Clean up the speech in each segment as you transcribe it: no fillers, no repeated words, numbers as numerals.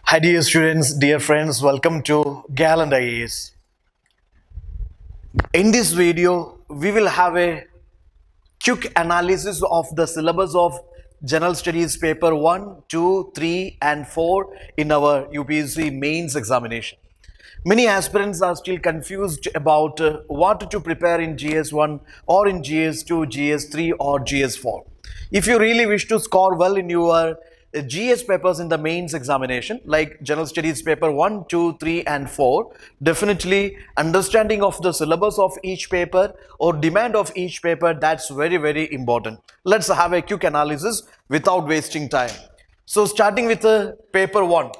Hi dear students, dear friends, welcome to Gallant IAS. In this video, we will have a quick analysis of the syllabus of General Studies paper 1, 2, 3 and 4 in our UPSC mains examination. Many aspirants are still confused about what to prepare in GS1 or in GS2, GS3 or GS4. If you really wish to score well in your GS papers in the mains examination like General Studies paper 1, 2, 3 and 4, definitely understanding of the syllabus of each paper or demand of each paper, that's very important. Let's have a quick analysis without wasting time. So starting with paper 1.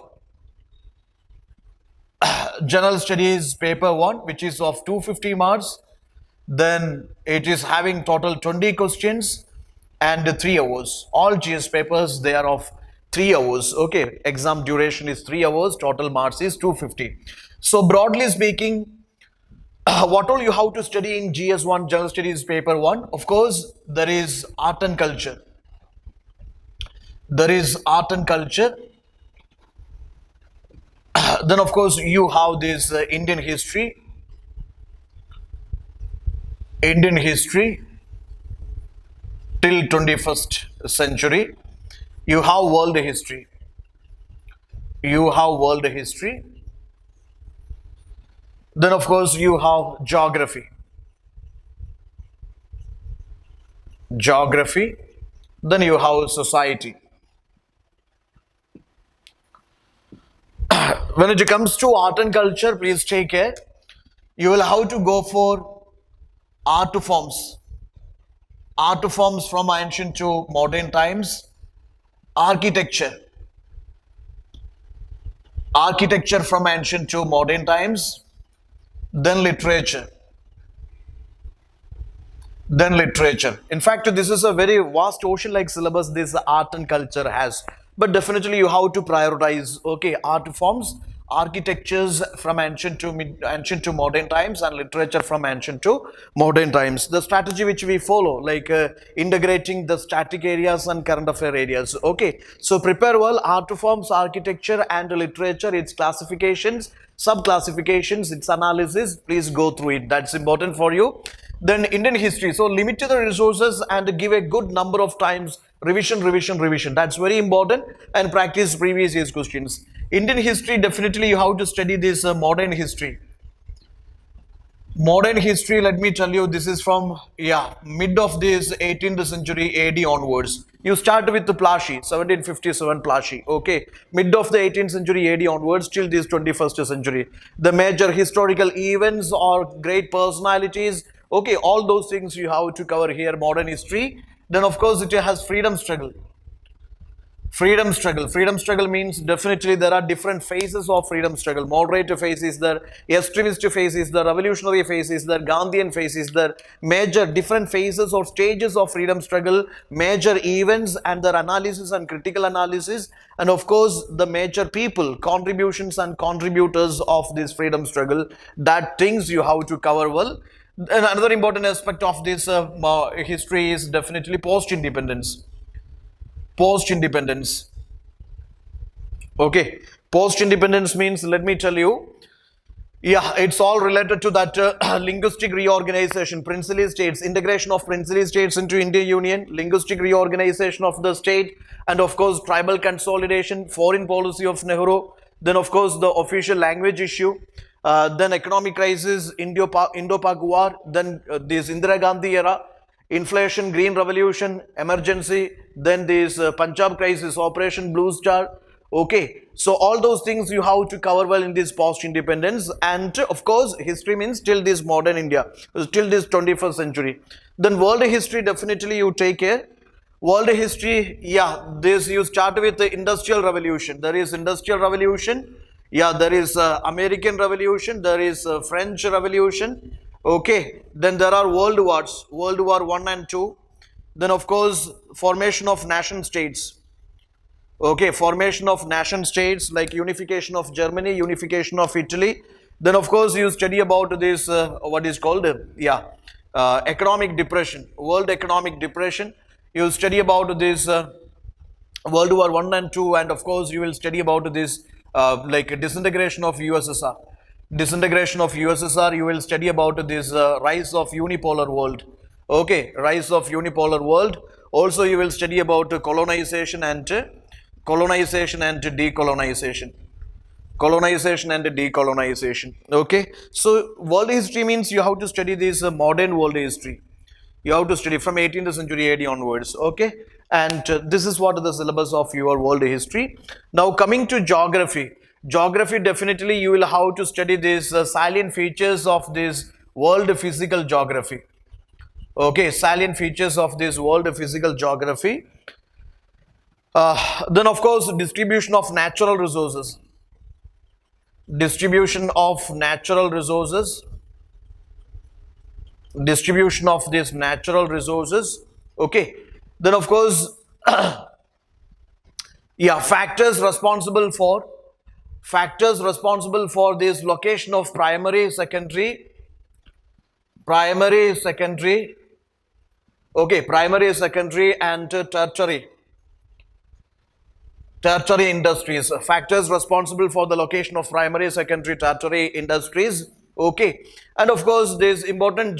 General Studies paper 1, which is of 250 marks. Then it is having total 20 questions and 3 hours. All GS papers, they are of 3 hours. Okay, exam duration is 3 hours, total marks is 250. So broadly speaking, what all you have to study in GS1 General Studies paper 1? Of course, there is art and culture. There is art and culture. Then of course you have this Indian history till 21st century. You have world history. Then of course you have geography. Then you have society. When it comes to art and culture, please take care. You will have to go for art forms from ancient to modern times. Architecture from ancient to modern times. Then literature. In fact, this is a very vast ocean like syllabus this art and culture has, but definitely you have to prioritize, okay, art forms, architectures from ancient to modern times, and literature from ancient to modern times. The strategy which we follow, like integrating the static areas and current affair areas. Okay, so prepare well art forms, architecture and literature, its classifications, sub-classifications, its analysis. Please go through it, that's important for you. Then Indian history, so limit to the resources and give a good number of times revision, that's very important, and practice previous year's questions. Indian history, definitely you have to study this modern history. Let me tell you, this is from mid of this 18th century AD onwards. You start with the Plashi, 1757 Plashi. Okay, mid of the 18th century AD onwards till this 21st century. The major historical events or great personalities. Okay, all those things you have to cover here, modern history. Then of course it has freedom struggle. Freedom struggle means definitely there are different phases of freedom struggle. Moderate phase is there, extremist phase is there, revolutionary phase is there, Gandhian phase is there. Major different phases or stages of freedom struggle, major events and their analysis and critical analysis, and of course the major people, contributions and contributors of this freedom struggle. That things you have to cover well. And another important aspect of this history is definitely post-independence. Okay, post-independence means, let me tell you, it's all related to that linguistic reorganization, princely states, integration of princely states into Indian Union, linguistic reorganization of the state, and of course tribal consolidation, foreign policy of Nehru, then of course the official language issue, then economic crisis, Indo-Pak war, then this Indira Gandhi era, inflation, green revolution, emergency, then this Punjab crisis, Operation Blue Star. Okay, so all those things you have to cover well in this post-independence, and of course history means till this modern India, till this 21st century. Then world history, definitely you take care. World history, this you start with the Industrial Revolution. There is Industrial Revolution, there is American Revolution, there is French Revolution. Okay, then there are world wars, World War 1 and 2. Then of course formation of nation states. Okay, formation of nation states like unification of Germany, unification of Italy. Then of course you study about this what is called economic depression, world economic depression. You study about this World War 1 and 2, and of course you will study about this like disintegration of USSR. Disintegration of USSR, you will study about this rise of unipolar world. Okay, rise of unipolar world. Also, you will study about colonization and decolonization. Colonization and decolonization. Okay, so world history means you have to study this modern world history. You have to study from 18th century AD onwards. Okay, and this is what the syllabus of your world history. Now coming to geography. Geography, definitely you will have to study these salient features of this world physical geography. Okay, salient features of this world physical geography. Then of course distribution of natural resources. Distribution of natural resources. Distribution of these natural resources. Okay, then of course yeah, factors responsible for this location of primary, secondary, okay, primary, secondary and tertiary industries. Factors responsible for the location of primary, secondary, tertiary industries. Okay, and of course there's important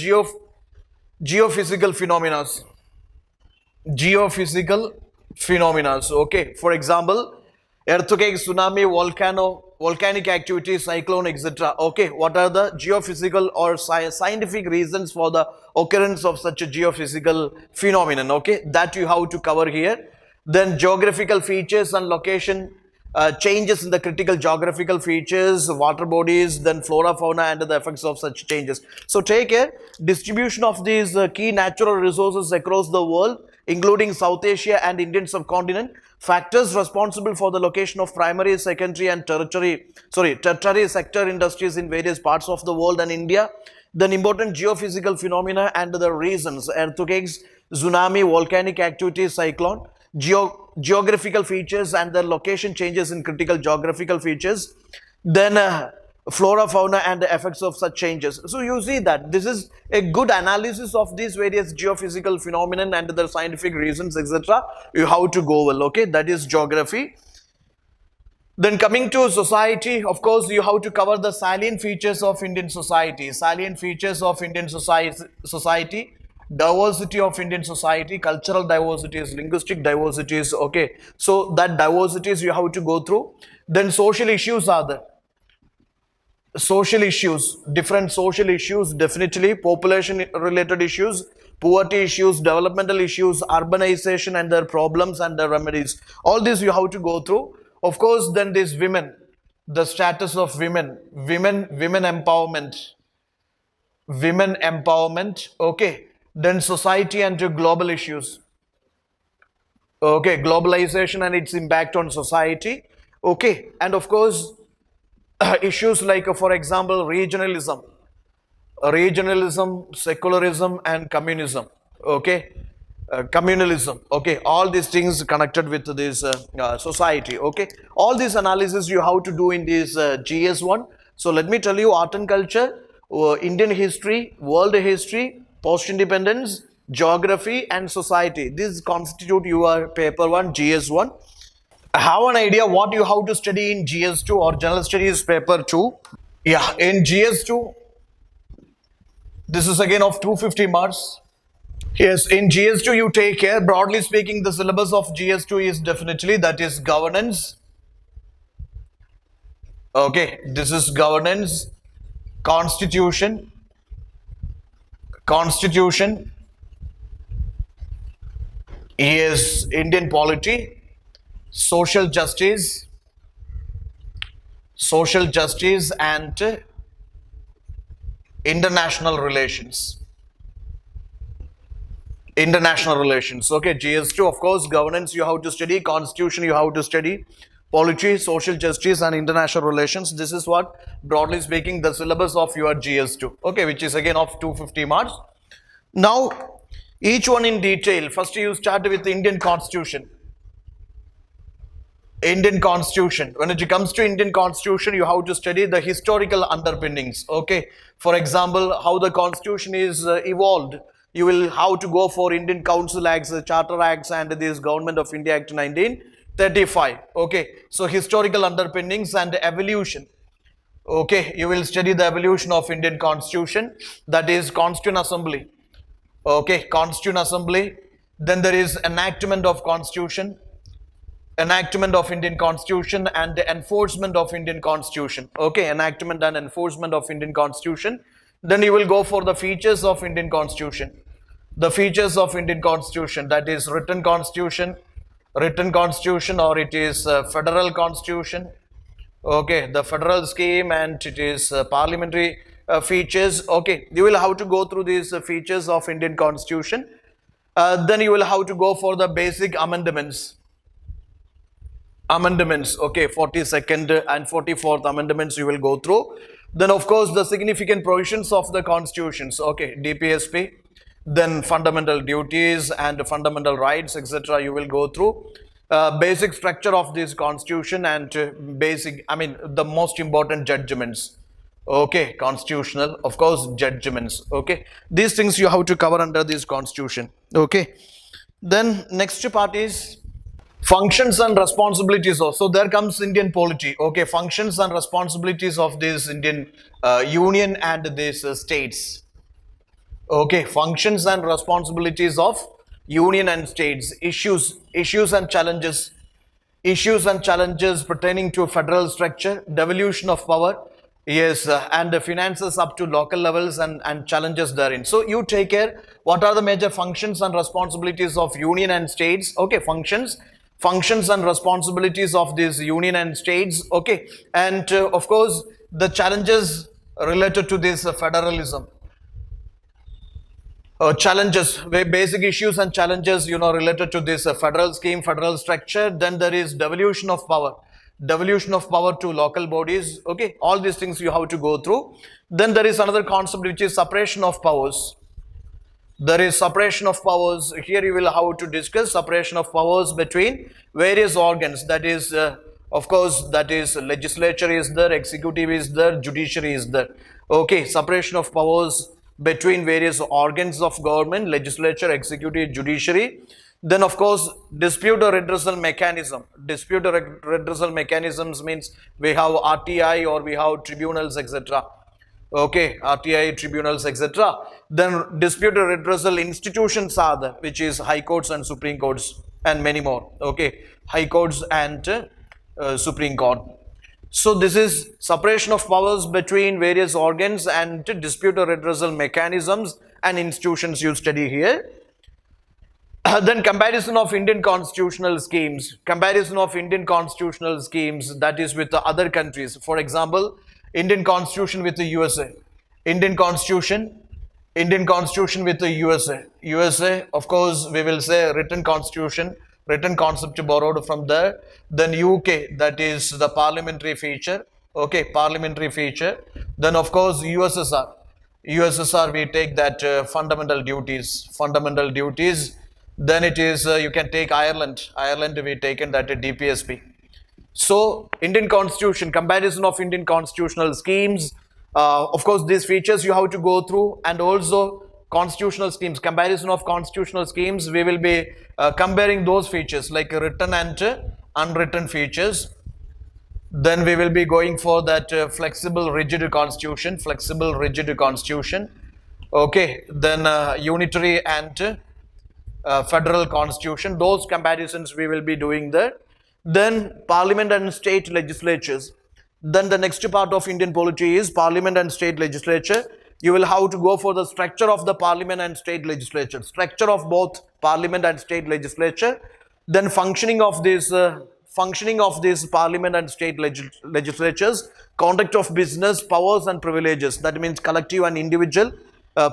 geophysical phenomena. Okay, for example, earthquake, tsunami, volcanic activity, cyclone, etc. Okay, what are the geophysical or scientific reasons for the occurrence of such a geophysical phenomenon? Okay, that you have to cover here. Then geographical features and location, changes in the critical geographical features, water bodies, then flora, fauna and the effects of such changes. So take care, distribution of these key natural resources across the world, including South Asia and Indian subcontinent, factors responsible for the location of primary, secondary and tertiary sector industries in various parts of the world and India, then important geophysical phenomena and the reasons, earthquakes, tsunami, volcanic activity, cyclone, geographical features and the location changes in critical geographical features, then flora, fauna and the effects of such changes. So you see that this is a good analysis of these various geophysical phenomena and the scientific reasons, etc. You have to go well. Okay, that is geography. Then coming to society, of course you have to cover the salient features of Indian society. Diversity of Indian society, cultural diversities, linguistic diversities. Okay, so that diversities you have to go through. Then social issues are there. Social issues, different social issues, definitely population related issues, poverty issues, developmental issues, urbanization and their problems and their remedies. All this you have to go through. Of course, then this women, the status of women empowerment. Okay, then society and global issues. Okay, globalization and its impact on society. Okay, and of course issues like for example regionalism, secularism and communism. Okay, communalism. Okay, all these things connected with this society. Okay, all this analysis you have to do in this GS1. So let me tell you, art and culture, Indian history, world history, post-independence, geography and society. This constitute your paper 1 GS1. Have an idea what you have to study in GS2 or general studies paper 2. Yeah, in GS2, this is again of 250 marks. Yes, in GS2 you take care. Broadly speaking, the syllabus of GS2 is definitely that is governance. Okay, this is governance, constitution, is Indian polity, social justice and international relations. Okay, GS2, of course, governance you have to study, constitution you have to study, polity, social justice and international relations. This is what, broadly speaking, the syllabus of your GS2. Okay, which is again of 250 marks. Now, each one in detail. First, you start with the Indian Constitution. When it comes to Indian Constitution, you have to study the historical underpinnings. Okay, for example, how the Constitution is evolved. You will have to go for Indian Council Acts, Charter Acts and this Government of India Act 19 35. Okay, so historical underpinnings and evolution. Okay, you will study the evolution of Indian Constitution, that is Constituent Assembly. Okay, Constituent Assembly. Then there is enactment of Constitution, enactment of Indian Constitution and enforcement of Indian Constitution. Okay, enactment and enforcement of Indian Constitution. Then you will go for the features of Indian Constitution. The features of Indian Constitution, that is written Constitution or it is federal Constitution. Okay, the federal scheme and it is parliamentary features. Okay, you will have to go through these features of Indian Constitution. Then you will have to go for the basic amendments. Okay, 42nd and 44th amendments you will go through. Then of course the significant provisions of the constitutions. Okay, DPSP. Then fundamental duties and fundamental rights, etc. you will go through. Basic structure of this constitution and the most important judgments. Okay, constitutional, of course, judgments. Okay, these things you have to cover under this constitution. Okay, then next part is functions and responsibilities. So there comes Indian polity. Okay, functions and responsibilities of this Indian union and these states. Okay, functions and responsibilities of union and states, issues and challenges pertaining to federal structure, devolution of power, yes, and the finances up to local levels and challenges therein. So you take care what are the major functions and responsibilities of union and states. Okay, functions and responsibilities of these union and states. Okay, and of course the challenges related to this federalism. Challenges, basic issues and challenges, related to this federal scheme, federal structure. Then there is devolution of power to local bodies. Okay, all these things you have to go through. Then there is another concept which is separation of powers. There is separation of powers. Here you will have to discuss separation of powers between various organs. That is, of course, that is legislature is there, executive is there, judiciary is there. Okay, separation of powers between various organs of government, legislature, executive, judiciary. Then of course dispute or redressal mechanism. Dispute or redressal mechanisms means we have RTI or we have tribunals, etc. Okay, RTI, tribunals, etc. Then dispute or redressal institutions are there, which is high courts and supreme courts and many more. Okay, high courts and supreme court. So this is separation of powers between various organs and dispute or redressal mechanisms and institutions you study here. Then comparison of Indian constitutional schemes. Comparison of Indian constitutional schemes, that is with the other countries. For example, Indian constitution with the USA. Indian constitution with the USA. USA, of course, we will say written constitution, written concept borrowed from there. Then UK, that is the parliamentary feature. Okay, parliamentary feature. Then of course USSR we take that fundamental duties. Then it is you can take Ireland we taken that DPSP. So Indian constitution, comparison of Indian constitutional schemes, of course these features you have to go through. And also constitutional schemes, comparison of constitutional schemes, we will be comparing those features like written and unwritten features. Then we will be going for that flexible rigid constitution. Okay, then unitary and federal constitution, those comparisons we will be doing there. Then parliament and state legislatures. Then the next part of Indian polity is parliament and state legislature. You will have to go for the structure of the parliament and state legislature, structure of both parliament and state legislature. Then functioning of this parliament and state legislatures, conduct of business, powers and privileges. That means collective and individual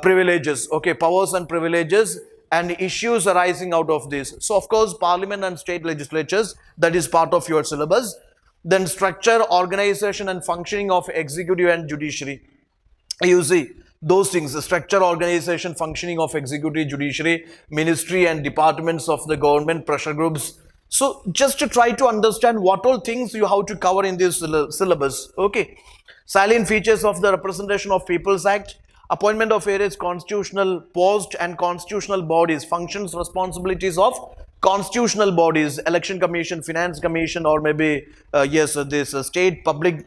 privileges. Okay, powers and privileges and issues arising out of this. So of course parliament and state legislatures, that is part of your syllabus. Then structure, organization and functioning of executive and judiciary. You see those things, the structure, organization, functioning of executive, judiciary, ministry and departments of the government, pressure groups. So just to try to understand what all things you have to cover in this syllabus. Okay, salient features of the Representation of Peoples Act, appointment of various constitutional posts and constitutional bodies, functions, responsibilities of constitutional bodies, election commission, finance commission, or maybe this state public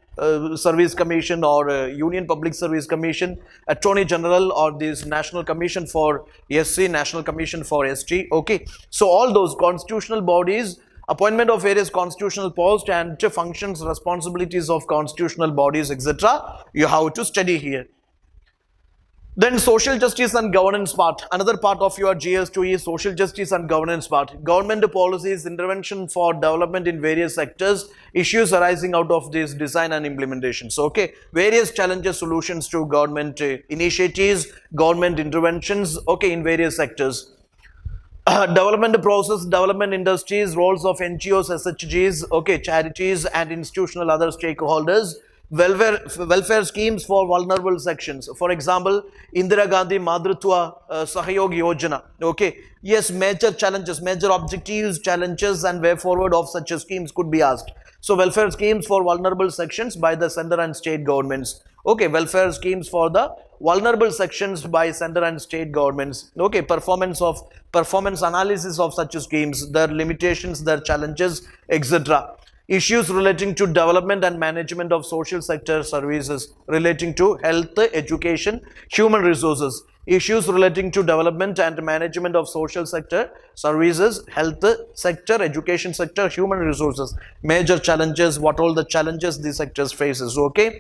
service commission, or union public service commission, attorney general, or this national commission for SC, national commission for ST. Okay, so all those constitutional bodies, appointment of various constitutional posts and functions, responsibilities of constitutional bodies, etc. You have to study here. Then social justice and governance part. Another part of your GS2 is social justice and governance part. Government policies, intervention for development in various sectors, issues arising out of this design and implementations. Okay, various challenges, solutions to government initiatives, government interventions, okay, in various sectors. Development process, development industries, roles of NGOs, SHGs, okay, charities and institutional other stakeholders. Welfare schemes for vulnerable sections. For example, Indira Gandhi Madrutva Sahayog Yojana. Okay, yes, major challenges, major objectives, challenges and way forward of such schemes could be asked. So welfare schemes for vulnerable sections by the center and state governments. Okay, welfare schemes for the vulnerable sections by center and state governments. Okay, performance analysis of such schemes, their limitations, their challenges, etc. Issues relating to development and management of social sector services, relating to health, education, human resources. Issues relating to development and management of social sector services, health sector, education sector, human resources. Major challenges, what all the challenges these sectors faces. Okay,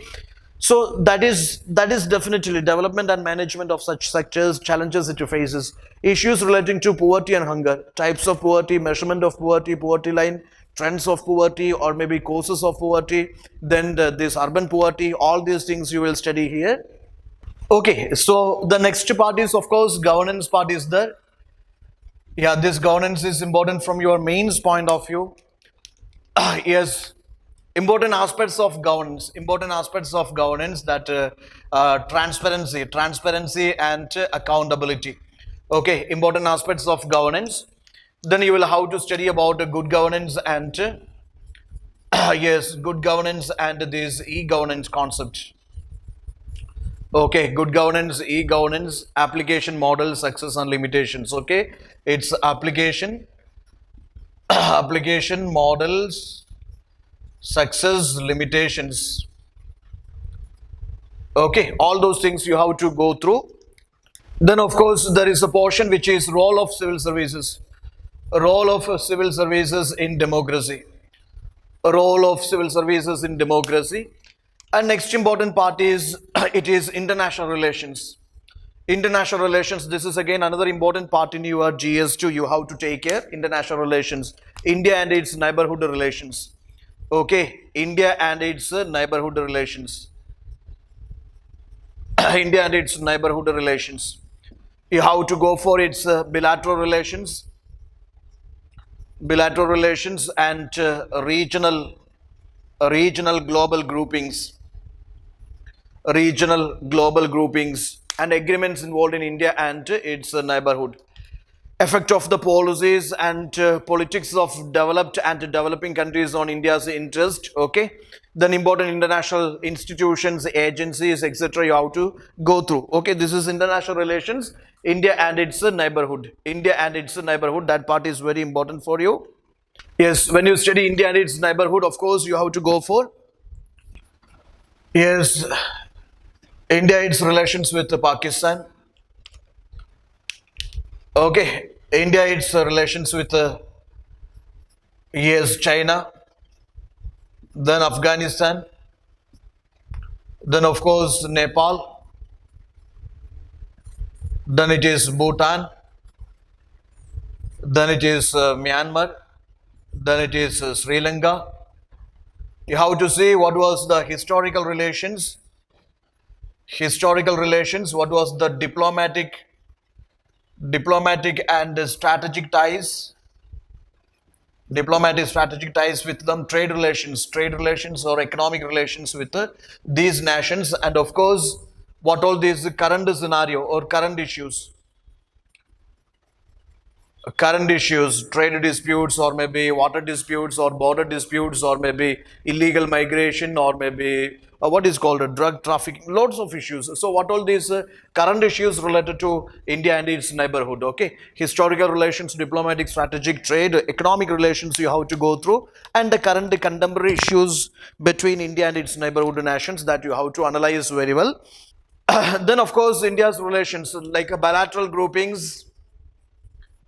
so that is definitely development and management of such sectors, challenges it faces. Issues relating to poverty and hunger, types of poverty, measurement of poverty, poverty line, trends of poverty, or maybe causes of poverty, then this urban poverty, all these things you will study here. Okay, so the next part is, of course, governance part is there. Yeah, this governance is important from your mains point of view. Yes, important aspects of governance, that transparency and accountability. Okay, important aspects of governance. Then you will have to study about good governance and yes, good governance and this e-governance concept. Okay, good governance, e-governance, application model, success and limitations. Okay, it's application models, success, limitations. Okay, all those things you have to go through. Then of course there is a portion which is role of civil services. Role of civil services in democracy. Role of civil services in democracy. And next important part is it is international relations. International relations, this is again another important part in your GS2. You have to take care. International relations, India and its neighborhood relations. Okay, India and its neighborhood relations. India and its neighborhood relations. You have to go for its bilateral relations and regional global groupings, and agreements involved in India and its neighborhood. Effect of the policies and politics of developed and developing countries on India's interest. Okay, then important international institutions, agencies, etc. you have to go through. Okay, this is international relations, India and its neighborhood. That part is very important for you. Yes, when you study India and its neighborhood, of course you have to go for, yes, India, its relations with Pakistan. Okay, India, its relations with yes, China, then Afghanistan, then of course Nepal, then it is Bhutan, then it is Myanmar, then it is Sri Lanka. You have to see what was the historical relations, what was the diplomatic and strategic ties, with them, trade relations or economic relations with these nations, and of course what all these current scenario or current issues, trade disputes, or maybe water disputes, or border disputes, or maybe illegal migration, or maybe what is called a drug trafficking, lots of issues. So what all these current issues related to India and its neighborhood, okay? Historical relations, diplomatic, strategic, trade, economic relations you have to go through, and the current contemporary issues between India and its neighborhood nations that you have to analyze very well. Then of course India's relations, like bilateral groupings,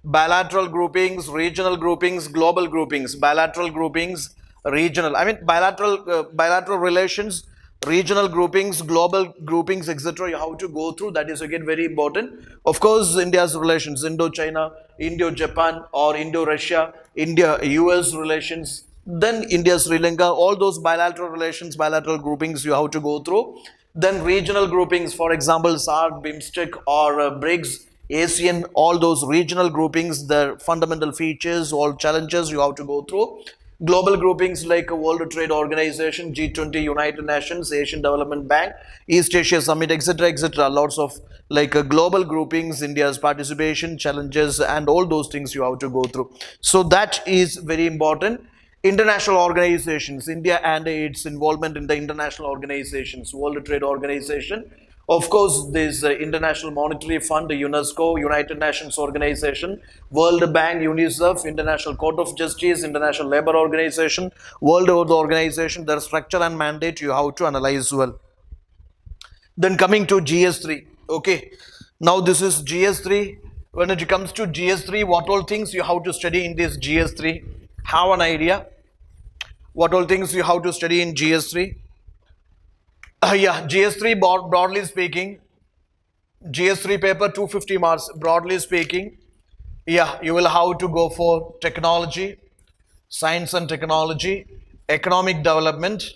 regional groupings, global groupings, bilateral groupings, regional, I mean bilateral relations, regional groupings, global groupings, etc. You have to go through. That is again very important. Of course, India's relations, Indo-China, Indo-Japan, or Indo-Russia, India-US relations, then India-Sri Lanka, all those bilateral relations, bilateral groupings you have to go through. Then regional groupings, for example, SAARC, BIMSTEC, or BRICS, ASEAN, all those regional groupings, their fundamental features, all challenges you have to go through. Global groupings like World Trade Organization, G20, United Nations, Asian Development Bank, East Asia Summit, etc., etc. Lots of like global groupings, India's participation, challenges, and all those things you have to go through. So that is very important. International organizations, India and its involvement in the international organizations, World Trade Organization. Of course, this International Monetary Fund, UNESCO, United Nations Organization, World Bank, UNICEF, International Court of Justice, International Labour Organization, World Health Organization, their structure and mandate you have to analyze well. Then coming to GS3, okay. Now this is GS3. When it comes to GS3, what all things you have to study in this GS3? Have an idea? What all things you have to study in GS3? Yeah, GS3 broadly speaking, GS3 paper 250 marks, broadly speaking, yeah, you will have to go for technology, science and technology, economic development,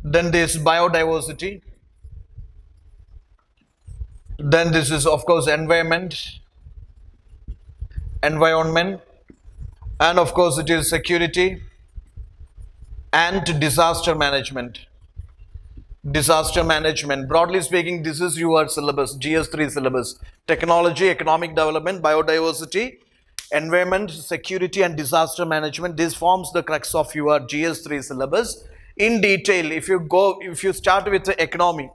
then this biodiversity, then this is of course environment, and of course it is security and disaster management. Broadly speaking, this is your syllabus, GS3 syllabus. Technology, economic development, biodiversity, environment, security, and disaster management. This forms the crux of your GS3 syllabus. In detail, if you start with the economy,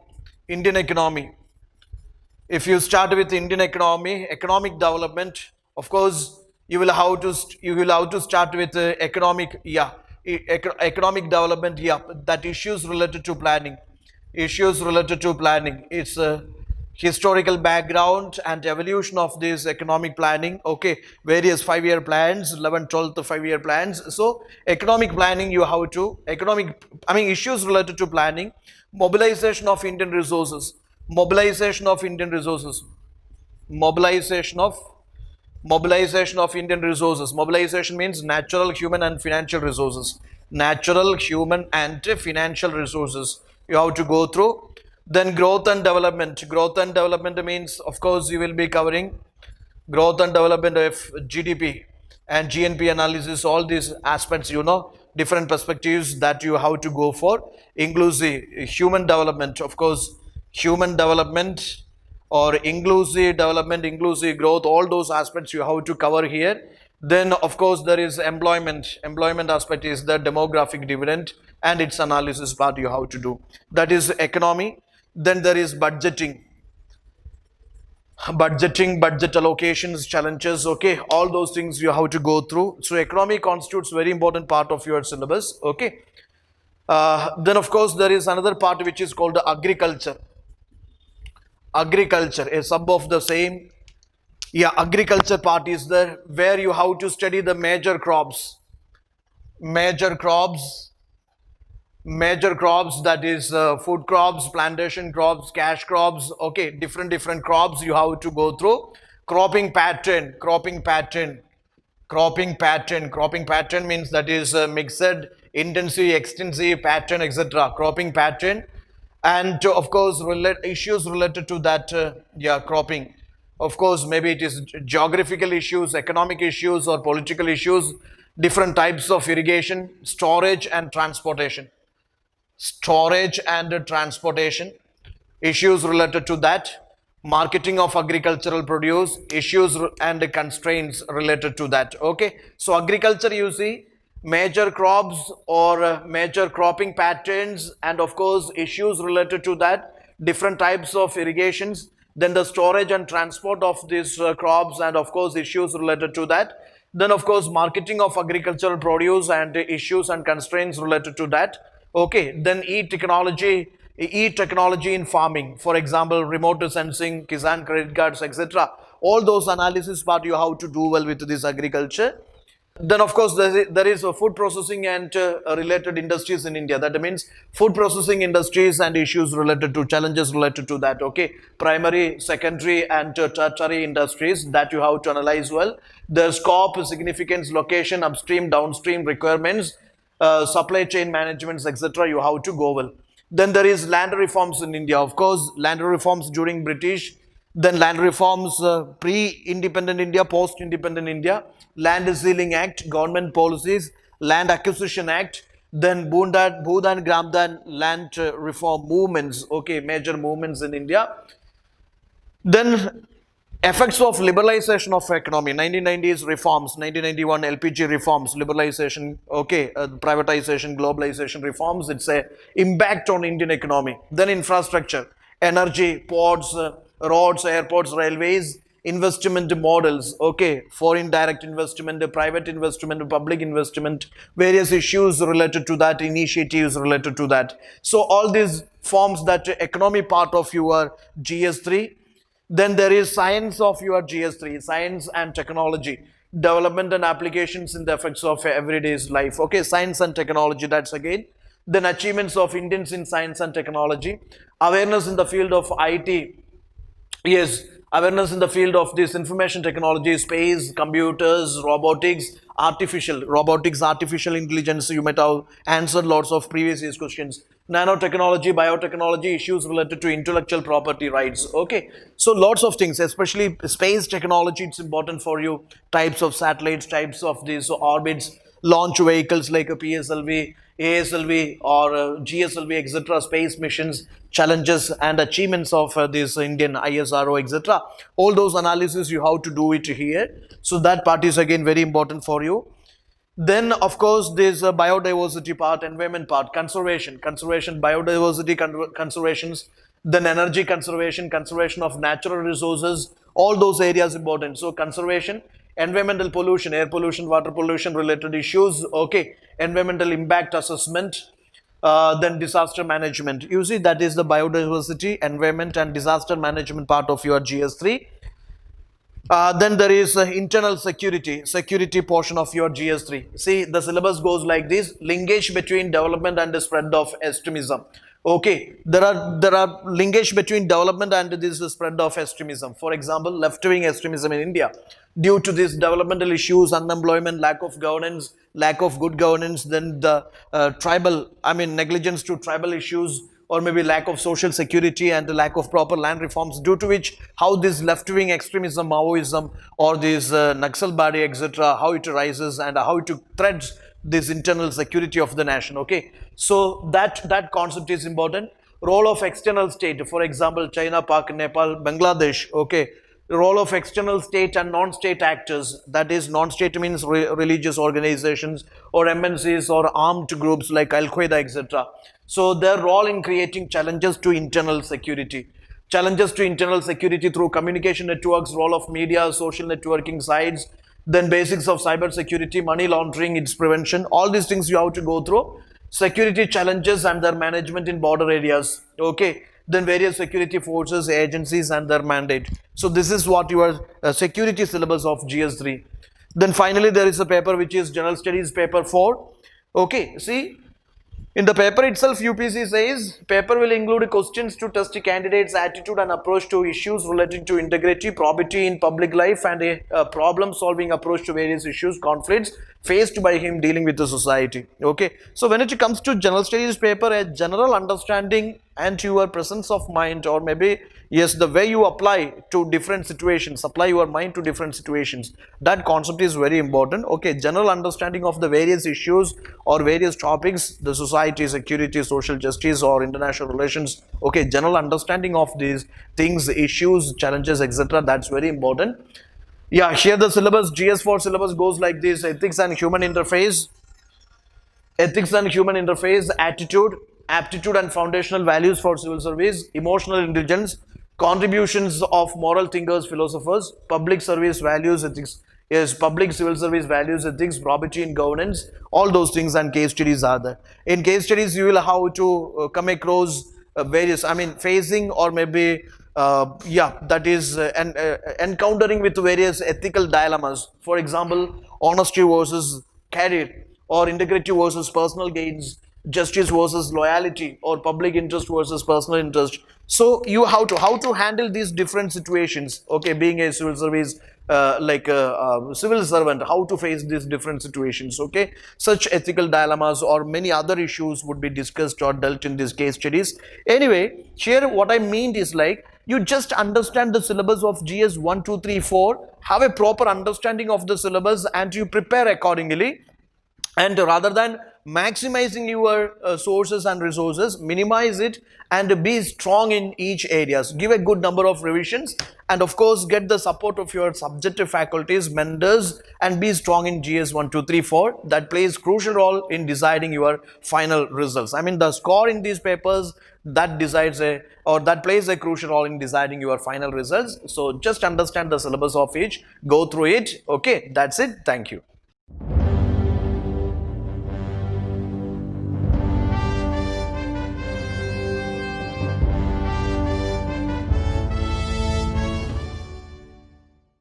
Indian economy, economic development, of course, you will have to start with economic, economic development, that issues related to planning. It's a historical background and evolution of this economic planning, okay, various 5-year plans, 11th, 12th 5-year plans. So economic planning you have to, issues related to planning, mobilization of Indian resources, mobilization of Indian resources. Mobilization means natural, human, and financial resources. You have to go through. Then growth and development means, of course, you will be covering growth and development of GDP and GNP analysis, all these aspects, different perspectives that you have to go for. Inclusive human development, of course, human development or inclusive development, inclusive growth, all those aspects you have to cover here. Then of course there is employment aspect is the demographic dividend and its analysis part you have to do. That is economy. Then there is budget allocations, challenges, okay, all those things you have to go through. So economy constitutes very important part of your syllabus, okay. Then of course there is another part which is called agriculture, a sub of the same. Agriculture part is there where you have to study the major crops, that is food crops, plantation crops, cash crops, okay, different crops you have to go through. Cropping pattern means that is mixed, intensive, extensive, pattern, etc. Cropping pattern, and of course issues related to that cropping. Of course, maybe it is geographical issues, economic issues, or political issues, different types of irrigation, storage and transportation, issues related to that, marketing of agricultural produce, issues and constraints related to that, okay. So agriculture, you see, major crops or major cropping patterns, and of course issues related to that, different types of irrigations, then the storage and transport of these crops, and of course issues related to that, then of course marketing of agricultural produce and issues and constraints related to that. Okay, then e-technology in farming, for example remote sensing, Kisan credit cards, etc. All those analysis part you have to do well with this agriculture. Then of course there is a food processing and related industries in India. That means food processing industries and issues related to, challenges related to that. Okay, primary, secondary and tertiary industries that you have to analyze well. The scope, significance, location, upstream, downstream requirements, supply chain managements, etc. you have to go well. Then there is land reforms in India. Of course, land reforms during British, then land reforms pre-independent India, post-independent India, Land Sealing Act, government policies, Land Acquisition Act, then Bhudan Gramdan land reform movements, okay, major movements in India. Then effects of liberalization of economy, 1990s reforms, 1991 LPG reforms, liberalization, okay, privatization, globalization reforms, it's a impact on Indian economy. Then infrastructure, energy, ports, roads, airports, railways, investment models, okay, foreign direct investment, private investment, public investment, various issues related to that, initiatives related to that. So all these forms that economy part of your GS3. Then there is science of your GS3, science and technology, development and applications in the effects of everyday's life. Okay, science and technology, that's again. Then achievements of Indians in science and technology, awareness in the field of IT, yes, awareness in the field of this information technology, space, computers, robotics, artificial intelligence. You might have answered lots of previous year's questions. Nanotechnology, biotechnology, issues related to intellectual property rights. Okay, so lots of things, especially space technology, it's important for you. Types of satellites, types of these orbits, launch vehicles like a PSLV, ASLV or GSLV, etc. Space missions, challenges and achievements of this Indian ISRO, etc. All those analysis you have to do it here. So that part is again very important for you. Then of course this biodiversity part, environment part, conservation, biodiversity conservations, then energy conservation, conservation of natural resources, all those areas important. So conservation, environmental pollution, air pollution, water pollution related issues, okay, environmental impact assessment, then disaster management. You see, that is the biodiversity, environment and disaster management part of your GS3. Then there is internal security portion of your GS3. See, the syllabus goes like this: linkage between development and the spread of extremism. Okay, there are linkage between development and this spread of extremism. For example, left-wing extremism in India, due to these developmental issues, unemployment, lack of governance, lack of good governance, then the negligence to tribal issues, or maybe lack of social security and the lack of proper land reforms, due to which how this left-wing extremism, Maoism or this Naxalbari, etc., how it rises and how it threats this internal security of the nation. Okay, so that concept is important. Role of external state, for example, China, Pak, Nepal, Bangladesh. Okay, the role of external state and non-state actors, that is non-state means religious organizations or MNCs or armed groups like Al-Qaeda, etc. So their role in creating challenges to internal security. Challenges to internal security through communication networks, role of media, social networking sites, then basics of cyber security, money laundering, its prevention. All these things you have to go through. Security challenges and their management in border areas. Okay, then various security forces, agencies and their mandate. So this is what your security syllabus of GS3. Then finally there is a paper which is General Studies paper 4. Okay, see, in the paper itself, UPSC says paper will include questions to test the candidate's attitude and approach to issues relating to integrity, probity in public life, and a problem-solving approach to various issues, conflicts faced by him dealing with the society. Okay, so when it comes to General Studies paper, a general understanding and your presence of mind, or maybe yes, the way you apply to different situations, apply your mind to different situations, that concept is very important. Okay, general understanding of the various issues or various topics, the society, security, social justice or international relations. Okay, general understanding of these things, issues, challenges, etc., that's very important. Yeah, here the syllabus, GS4 syllabus goes like this: ethics and human interface, ethics and human interface, attitude, aptitude and foundational values for civil service, emotional intelligence, contributions of moral thinkers, philosophers, public service values, ethics, yes, public civil service values, ethics, probity in governance, all those things, and case studies are there. In case studies, you will have to come across various, I mean, facing or maybe yeah, that is encountering with various ethical dilemmas. For example, honesty versus career, or integrity versus personal gains, justice versus loyalty, or public interest versus personal interest. So you have to how to handle these different situations. Okay, being a civil service like a civil servant, how to face these different situations. Okay, such ethical dilemmas or many other issues would be discussed or dealt in these case studies. Anyway, here what I mean is like, you just understand the syllabus of GS 1, 2, 3, 4, have a proper understanding of the syllabus, and you prepare accordingly. And rather than maximizing your sources and resources, minimize it and be strong in each areas. Give a good number of revisions, and of course get the support of your subjective faculties, mentors, and be strong in GS 1, 2, 3, 4. That plays crucial role in deciding your final results. I mean, the score in these papers, that decides that plays a crucial role in deciding your final results. So just understand the syllabus of each, go through it. Okay, that's it. Thank you.